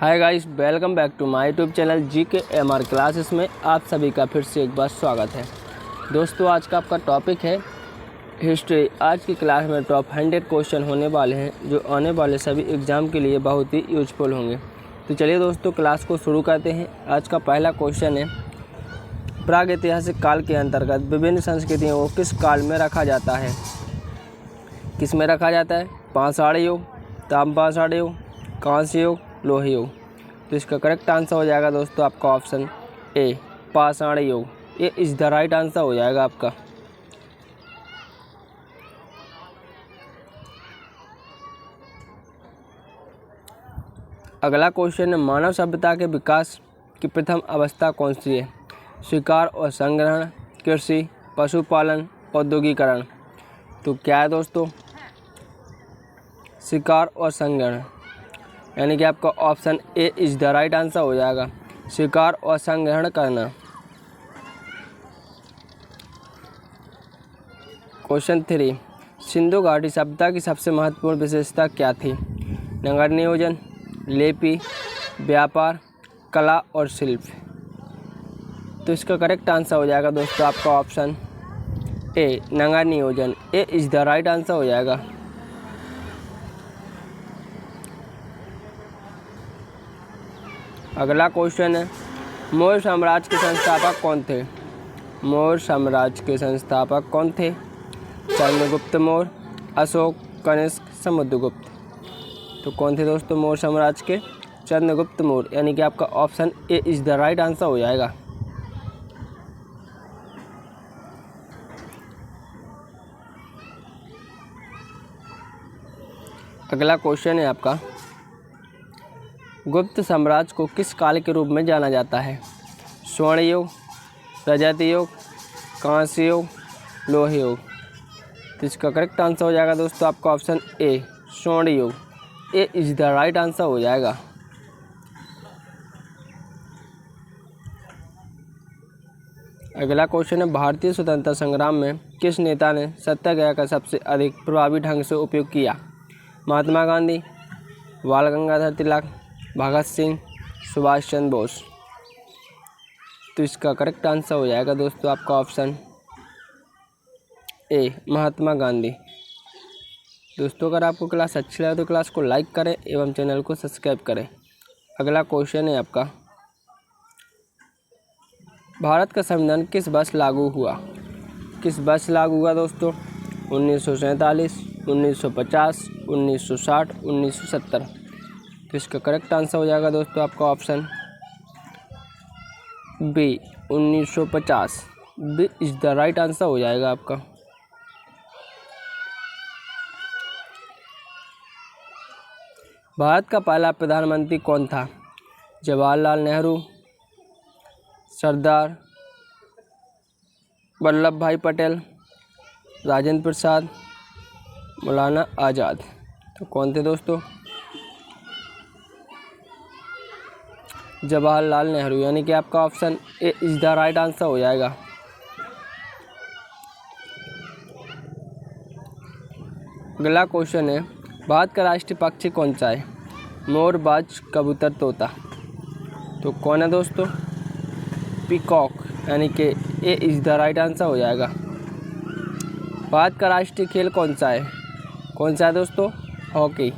Hi guys, welcome back to my YouTube channel GKMR classes में आप सभी का फिर से एक बार स्वागत है। दोस्तों, आज का आपका टॉपिक है हिस्ट्री। आज की क्लास में टॉप 100 क्वेश्चन होने वाले हैं जो आने वाले सभी एग्ज़ाम के लिए बहुत ही यूजफुल होंगे। तो चलिए दोस्तों, क्लास को शुरू करते हैं। आज का पहला क्वेश्चन है, प्रागैतिहासिक काल के अंतर्गत विभिन्न संस्कृतियों को किस काल में रखा जाता है? किस में रखा जाता है? पाषाण युग, ताम्रपाषाण युग, कांस्य युग, लोह युग। तो इसका करेक्ट आंसर हो जाएगा दोस्तों आपका ऑप्शन ए, पाषाण युग। ये इज द राइट आंसर हो जाएगा आपका। अगला क्वेश्चन है, मानव सभ्यता के विकास की प्रथम अवस्था कौन सी है? शिकार और संग्रहण, कृषि, पशुपालन, औद्योगिकरण। तो क्या है दोस्तों? शिकार और संग्रहण, यानी कि आपका option A is the right answer हो जाएगा, शिकार और संग्रहण करना। क्वेश्चन 3, सिंधु घाटी सभ्यता की सबसे महत्वपूर्ण विशेषता क्या थी? नगर नियोजन, लिपि, व्यापार, कला और शिल्प। तो इसका करेक्ट आंसर हो जाएगा दोस्तों आपका ऑप्शन ए, नगर नियोजन। ए इज द राइट आंसर हो जाएगा। अगला क्वेश्चन है, मौर्य साम्राज्य के संस्थापक कौन थे? मौर्य साम्राज्य के संस्थापक कौन थे? चंद्रगुप्त मौर्य, अशोक, कनिष्क, समुद्रगुप्त। तो कौन थे दोस्तों मौर्य साम्राज्य के? चंद्रगुप्त मौर्य, यानी कि आपका option A is the right answer हो जाएगा। अगला क्वेश्चन है आपका, गुप्त साम्राज्य को किस काल के रूप में जाना जाता है? स्वर्ण युग, रजत युग, कांस्य युग, लोह युग। तो इसका करेक्ट आंसर हो जाएगा दोस्तों आपका ऑप्शन ए, स्वर्ण युग। ए इज द राइट आंसर हो जाएगा। अगला क्वेश्चन है, भारतीय स्वतंत्रता संग्राम में किस नेता ने सत्याग्रह का सबसे अधिक प्रभावी ढंग से उपयोग किया? महात्मा गांधी, बाल गंगाधर तिलक, भगत सिंह, सुभाष चंद्र बोस। तो इसका करेक्ट आंसर हो जाएगा दोस्तों आपका ऑप्शन ए, महात्मा गांधी। दोस्तों, अगर आपको क्लास अच्छी लगे तो क्लास को लाइक करें एवं चैनल को सब्सक्राइब करें। अगला क्वेश्चन है आपका, भारत का संविधान किस वर्ष लागू हुआ? किस वर्ष लागू हुआ दोस्तों? 1947, 1950, 1960, 1970। तो इसका करेक्ट आंसर हो जाएगा दोस्तों आपका option B, 1950। B is the right answer हो जाएगा आपका। भारत का पहला प्रधानमंत्री कौन था? जवाहरलाल नेहरू, सरदार वल्लभ भाई पटेल, राजेंद्र प्रसाद, मौलाना आज़ाद। तो कौन थे दोस्तों? जवाहरलाल नेहरू, यानी कि आपका option A is the right answer हो जाएगा। अगला क्वेश्चन है, भारत का राष्ट्रीय पक्षी कौन सा है? मोर, बाज, कबूतर, तोता। तो कौन है दोस्तों? पीकॉक, यानी कि ए इज द राइट आंसर हो जाएगा। भारत का राष्ट्रीय खेल कौन सा है? कौन सा है दोस्तों? हॉकी।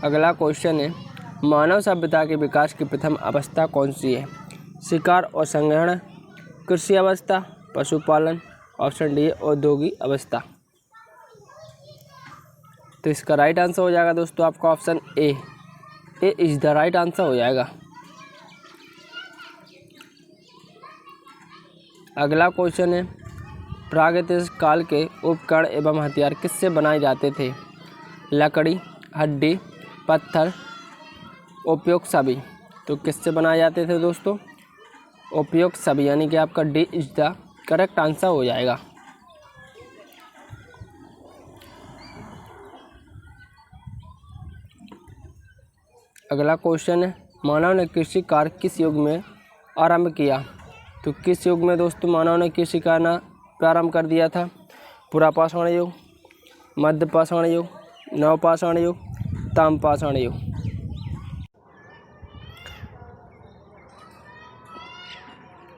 अगला क्वेश्चन है, मानव सभ्यता के विकास की प्रथम अवस्था कौन सी है? शिकार और संग्रहण, कृषि अवस्था, पशुपालन, ऑप्शन डी औद्योगिक अवस्था। तो इसका राइट आंसर हो जाएगा दोस्तों आपका option A is the right answer हो जाएगा। अगला क्वेश्चन है, प्रागैतिहासिक काल के उपकरण एवं हथियार किससे बनाए जाते थे? लकड़ी, हड्डी, पत्थर, उपयोग सभी। तो किससे बनाए जाते थे दोस्तों? उपयोग सभी, यानी कि आपका D is the correct answer हो जाएगा। अगला क्वेश्चन है, मानव ने कृषि कार्य किस युग में आरंभ किया? तो किस युग में दोस्तों मानव ने कृषि करना प्रारंभ कर दिया था? पुरापाषाण युग, मध्यपाषाण युग, नवपाषाण युग, ताम्रपाषाण युग।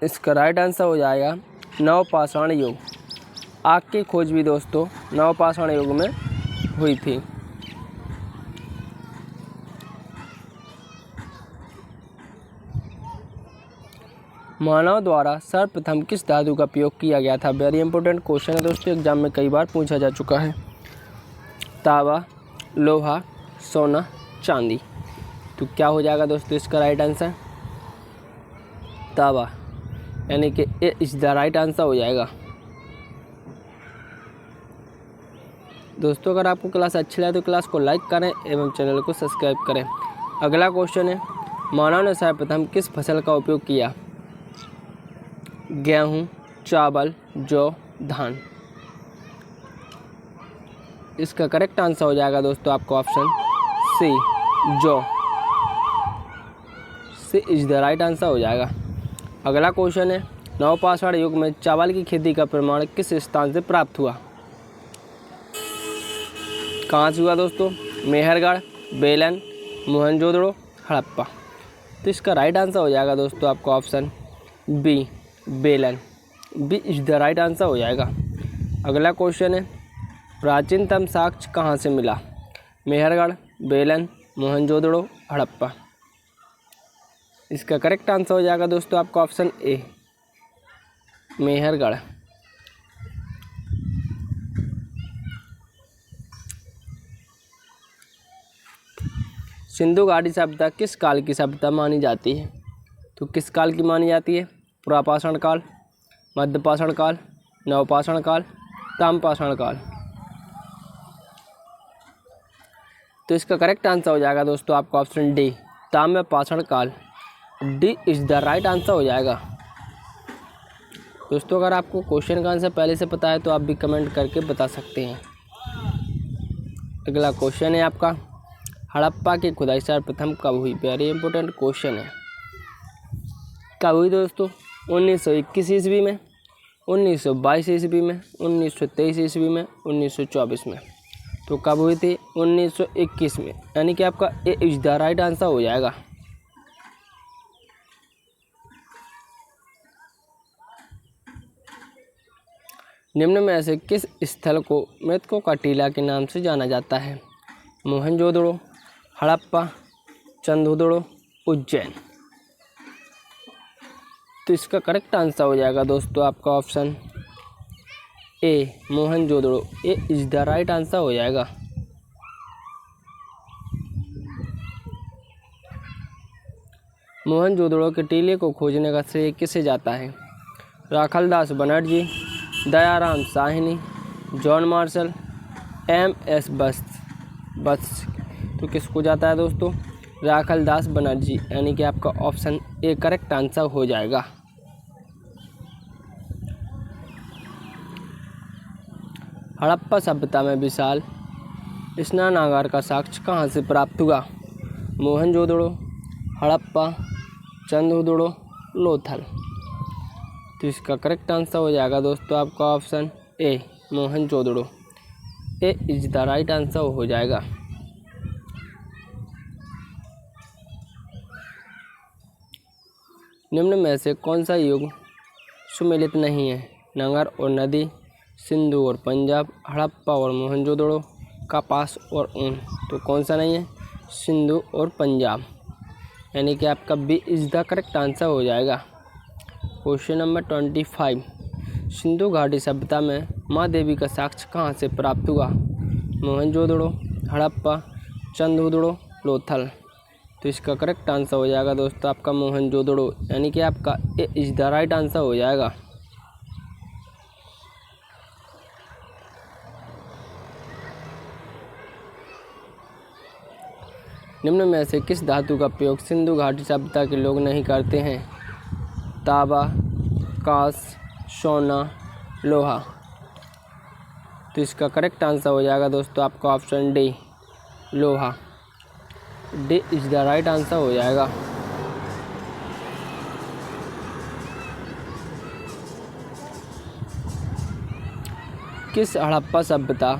इसका राइट आंसर हो जाएगा नवपाषाण युग। आग की खोज भी दोस्तों नवपाषाण युग में हुई थी। मानव द्वारा सर्वप्रथम किस धातु का प्रयोग किया गया था? वेरी इंपॉर्टेंट क्वेश्चन है दोस्तों, एग्जाम में कई बार पूछा जा चुका है। तांबा, लोहा, सोना, चांदी। तो क्या हो जाएगा दोस्तों इसका राइट आंसर? तांबा, यानी कि ए इज द राइट आंसर हो जाएगा। दोस्तों अगर आपको क्लास अच्छी लगे तो क्लास को लाइक करें एवं चैनल को सब्सक्राइब करें। अगला क्वेश्चन है, मानव ने सर्वप्रथम किस फसल का उपयोग किया? गेहूँ, चावल, जौ, धान। इसका करेक्ट आंसर हो जाएगा दोस्तों आपका ऑप्शन सी, जौ। सी इज द राइट आंसर हो जाएगा। अगला क्वेश्चन है, नवपाषाण युग में चावल की खेती का प्रमाण किस स्थान से प्राप्त हुआ? कहाँ से हुआ दोस्तों? मेहरगढ़, बेलन, मोहनजोदड़ो, हड़प्पा। तो इसका राइट आंसर हो जाएगा दोस्तों आपका ऑप्शन बी, बेलन। B is the right answer हो जाएगा। अगला क्वेश्चन है, प्राचीनतम साक्ष्य कहाँ से मिला? मेहरगढ़, बेलन, मोहनजोदड़ो, हड़प्पा। इसका करेक्ट आंसर हो जाएगा दोस्तों आपका ऑप्शन ए, मेहरगढ़। सिंधु घाटी सभ्यता किस काल की सभ्यता मानी जाती है? तो किस काल की मानी जाती है? पुरापाषाण काल, मध्यपाषाण काल, नवपाषाण काल, ताम्रपाषाण काल। तो इसका करेक्ट आंसर हो जाएगा दोस्तों आपका ऑप्शन डी, ताम्रपाषाण काल। D is the right answer हो जाएगा। दोस्तों अगर आपको क्वेश्चन का आंसर पहले से पता है तो आप भी कमेंट करके बता सकते हैं। अगला क्वेश्चन है आपका, हड़प्पा की खुदाई सर्वप्रथम कब हुई? वेरी इंपॉर्टेंट क्वेश्चन है। कब हुई दोस्तों? 1921 ईस्वी में, 1922 ईस्वी में, 1923 ईस्वी में, 1924 में। तो कब हुई थी? 1921 में, यानी कि आपका ए इज द राइट आंसर हो जाएगा। निम्न में से किस स्थल को मृतकों का टीला के नाम से जाना जाता है? मोहनजोदड़ो, हड़प्पा, चंदोदड़ो, उज्जैन। तो इसका करेक्ट आंसर हो जाएगा दोस्तों आपका option A, Mohenjodaro. A is the right answer हो जाएगा। मोहनजोदड़ो के टीले को खोजने का श्रेय किसे जाता है? Rakhaldas Banerjee, Dayaram Sahni, John Marshall, M S. बस। तो किसको जाता है दोस्तों? राखलदास बनर्जी, यानी कि आपका ऑप्शन ए करेक्ट आंसर हो जाएगा। हड़प्पा सभ्यता में विशाल स्नानागार का साक्ष्य कहाँ से प्राप्त हुआ? मोहनजोदड़ो, हड़प्पा, चंदोदड़ो, लोथल। तो इसका करेक्ट आंसर हो जाएगा दोस्तों आपका option A, Mohenjodaro. A is the right answer हो जाएगा। निम्न में से कौन सा युग सुमेलित नहीं है? नगर और नदी, सिंधु और पंजाब, हड़प्पा और मोहनजोदड़ो, कपास और ऊन। तो कौन सा नहीं है? सिंधु और पंजाब, यानी कि आपका B is the correct answer हो जाएगा। क्वेश्चन नंबर 25, सिंधु घाटी सभ्यता में माँ देवी का साक्ष्य कहाँ से प्राप्त हुआ? मोहनजोदड़ो, हड़प्पा, चंदोदड़ो, लोथल। तो इसका करेक्ट आंसर हो जाएगा दोस्तों आपका मोहनजोदड़ो, यानी कि आपका ए इज द राइट आंसर हो जाएगा। निम्न में से किस धातु का प्रयोग सिंधु घाटी सभ्यता के लोग नहीं करते हैं? तांबा, कांस, सोना, लोहा। तो इसका करेक्ट आंसर हो जाएगा दोस्तों आपका ऑप्शन डी, लोहा। D is the right answer हो जाएगा। किस हड़प्पा सभ्यता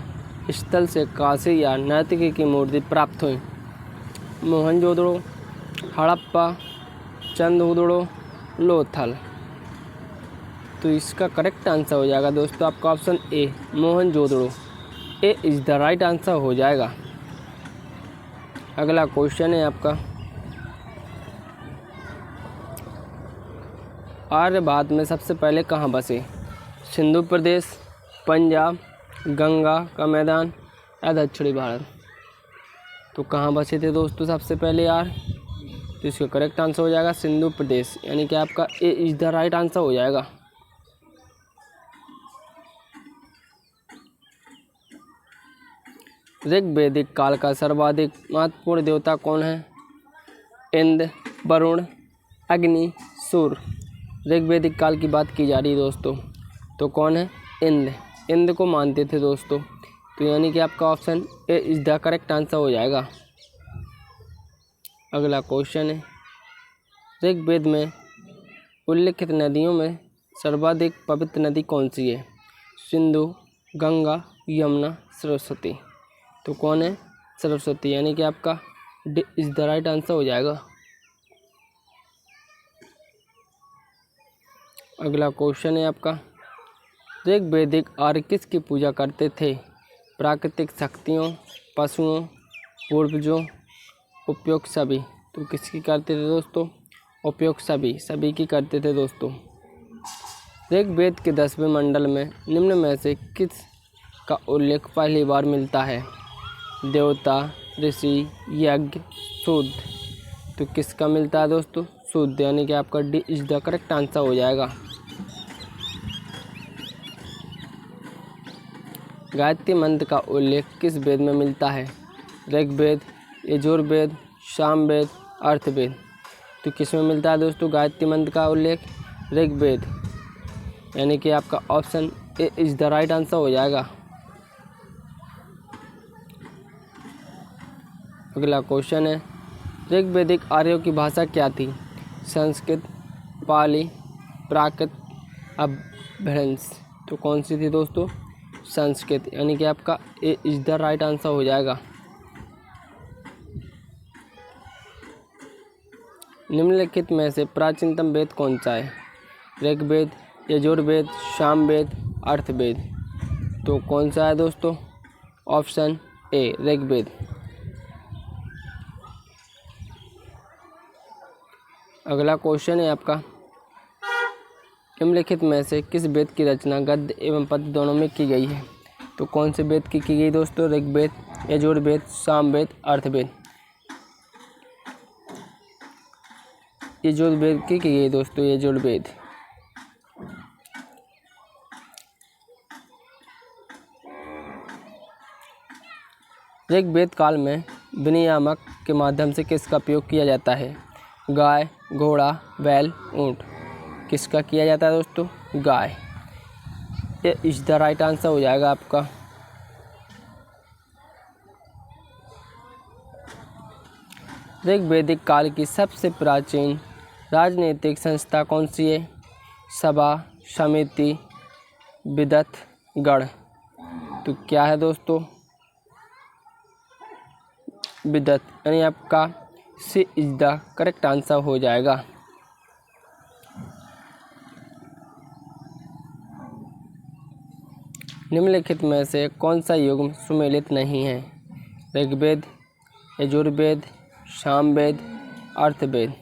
स्थल से कांसे या नर्तकी की मूर्ति प्राप्त हुई? मोहनजोदड़ो, हड़प्पा, चंदोदड़ो, लोथल। तो इसका करेक्ट आंसर हो जाएगा दोस्तों आपका option A, Mohenjodaro. A is the right answer हो जाएगा। अगला क्वेश्चन है आपका, आर्य भारत में सबसे पहले कहाँ बसे? सिंधु प्रदेश, पंजाब, गंगा का मैदान या दक्षिणी भारत? तो कहाँ बसे थे दोस्तों सबसे पहले आर्य? तो इसका करेक्ट आंसर हो जाएगा सिंधु प्रदेश, यानी कि आपका A is the right answer हो जाएगा। ऋग्वैदिक काल का सर्वाधिक महत्वपूर्ण देवता कौन है? इंद्र, वरुण, अग्नि, सूर्य। ऋग्वैदिक काल की बात की जा रही है दोस्तों, तो कौन है? इंद्र। इंद्र को मानते थे दोस्तों, तो यानी कि आपका option A is the correct answer हो जाएगा। अगला क्वेश्चन है, ऋग्वेद में उल्लिखित नदियों में सर्वाधिक पवित्र नदी कौन सी है? सिंधु, गंगा, यमुना, सरस्वती। तो कौन है? सरस्वती, यानी कि आपका D is the right answer हो जाएगा। अगला क्वेश्चन है आपका, ऋग्वैदिक आर्य किसकी पूजा करते थे? प्राकृतिक शक्तियों, पशुओं, पूर्वजों, उपयोग सभी। तो किसकी करते थे दोस्तों? उपयोग सभी की करते थे दोस्तों। ऋग्वेद के 10वें मंडल में निम्न में से किस का उल्लेख पहली बार मिलता है? देवता, ऋषि, यज्ञ, शूद्र। तो किसका मिलता है दोस्तों? शूद्र, यानी कि आपका D is the correct answer हो जाएगा। गायत्री मंत्र का उल्लेख किस वेद में मिलता है? ऋग्वेद, यजुर्वेद, सामवेद, अर्थवेद। तो किस में मिलता है दोस्तों गायत्री मंत्र का उल्लेख? ऋग्वेद, यानी कि आपका option A is the right answer हो जाएगा। अगला क्वेश्चन है, ऋग्वैदिक आर्यों की भाषा क्या थी? संस्कृत, पाली, प्राकृत, अपभ्रंश। तो कौन सी थी दोस्तों? संस्कृत, यानी कि आपका A is the right answer हो जाएगा। निम्नलिखित में से प्राचीनतम वेद कौन सा है? ऋग्वेद, यजुर्वेद, सामवेद, अर्थवेद। तो कौन सा है दोस्तों? Option A, Rigveda. अगला क्वेश्चन है आपका, निम्नलिखित में से किस वेद की रचना गद्य एवं पद्य दोनों में की गई है? तो कौन से वेद की गई दोस्तों? ऋग्वेद, यजुर्वेद, सामवेद, अर्थवेद। यजुर्वेद की गई दोस्तों, यजुर्वेद। ऋग्वेद काल में विनियामक के माध्यम से किसका उपयोग किया जाता है? गाय, घोड़ा, बैल, ऊंट। किसका किया जाता है दोस्तों? गाय। ये इज़ द राइट आंसर हो जाएगा आपका। ऋग्वैदिक काल की सबसे प्राचीन राजनीतिक संस्था कौन सी है? सभा, समिति, विदत, गण। तो क्या है दोस्तों? विदत, यानी आपका सी इज़ द करेक्ट आंसर हो जाएगा। निम्नलिखित में से कौन सा युग्म सुमेलित नहीं है? ऋग्वेद, यजुर्वेद, सामवेद, अर्थवेद।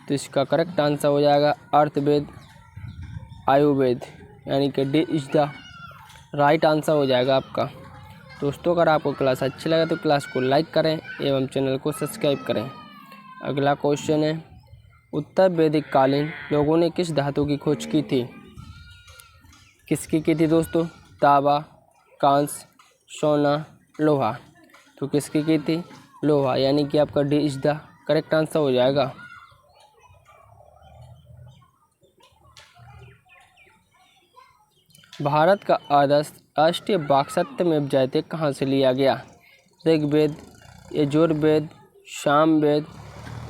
तो इसका करेक्ट आंसर हो जाएगा अर्थवेद, आयुर्वेद, यानी कि D is the right answer हो जाएगा आपका। दोस्तों अगर आपको क्लास अच्छी लगे तो क्लास को लाइक करें एवं चैनल को सब्सक्राइब करें। अगला क्वेश्चन है, उत्तर वैदिक कालीन लोगों ने किस धातु की खोज की थी? किसकी की थी दोस्तों? तांबा, कांस्य, सोना, लोहा। तो किसकी की थी? लोहा, यानी कि आपका D is the correct answer हो जाएगा। भारत का आदर्श राष्ट्रीय बाघ सत्यमेव जयते कहाँ से लिया गया? ऋग्वेद, यजुर्वेद, सामवेद,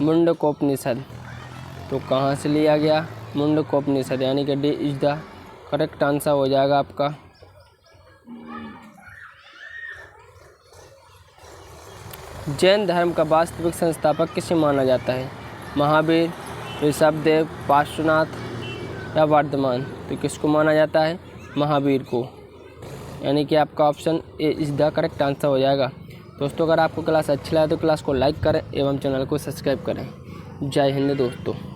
मुंडकोपनिषद। तो कहाँ से लिया गया? मुंडकोपनिषद, यानी कि D is the correct answer हो जाएगा आपका। जैन धर्म का वास्तविक संस्थापक किसे माना जाता है? महावीर, ऋषभदेव, पार्श्वनाथ, या वर्धमान, तो किसको माना जाता है? महावीर को। यानी कि आपका option A is the correct answer हो जाएगा। दोस्तों, अगर आपको क्लास अच्छी लगे तो क्लास को लाइक करें एवं चैनल को सब्सक्राइब करें। जय हिंद दोस्तों।